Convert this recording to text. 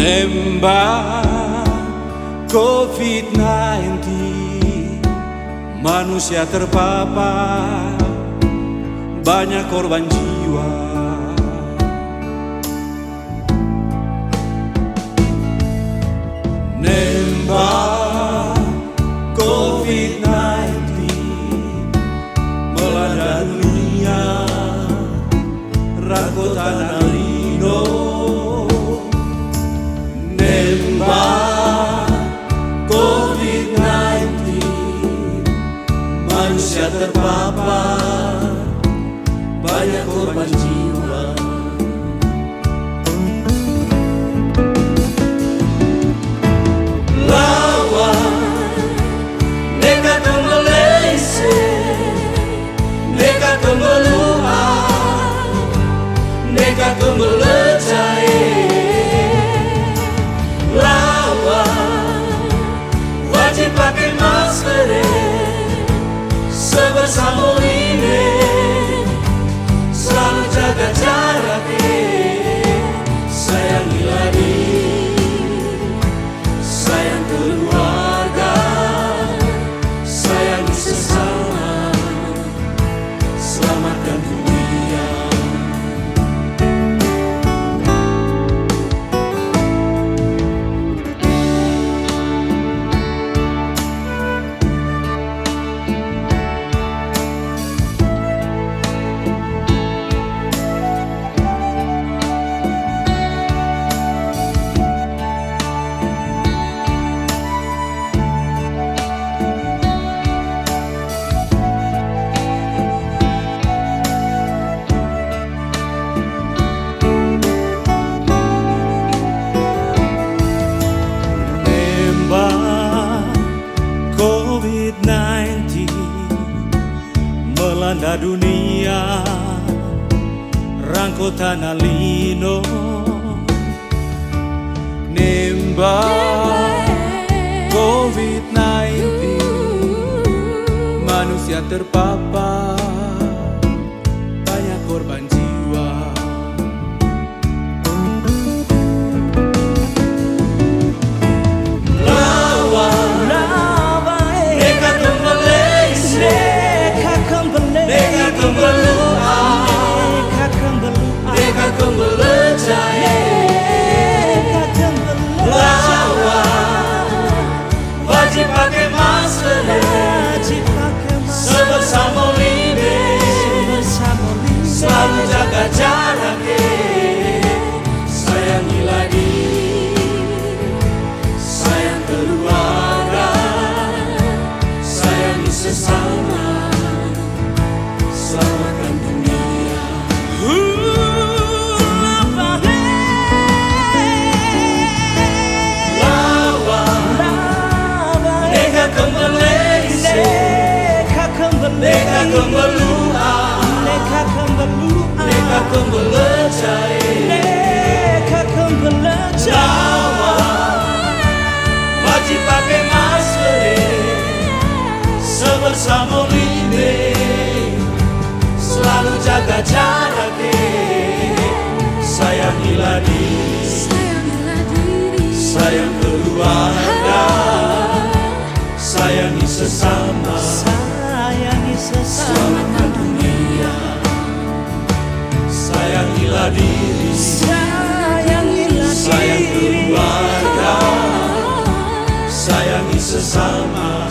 Tembak COVID-19, manusia terpapar, banyak korban jiwa. Nembak COVID-19 melanda dunia, rangkut tanah lido. Nembak COVID-19, manusia terpapar, banyak korban jiwa. Lawan nekat Malaysia, nekat meluap, nekat melecai. Wajib pakai masker, sebersama ini selalu jaga jarak. Sayangilah diri, sayang keluarga, sayangi sesama, selamatkan dunia. COVID-19 melanda dunia, rangkut tanah lino. Nembak COVID-19, manusia terpapar, banyak korban jiwa. Wajib pakai masker, sebersama ini selalu jaga jarak. Sayangilah diri, sayang keluarga, sayangi sesama, selamatkan dunia. Nekat meluap, nekat melecai. Wajib pakai masker, sebersama ini selalu jaga jarak. Sayangilah diri, sayang keluarga, sayangi sesama, selamatkan dunia. Sayangilah diri, sayang keluarga, sayangi sesama,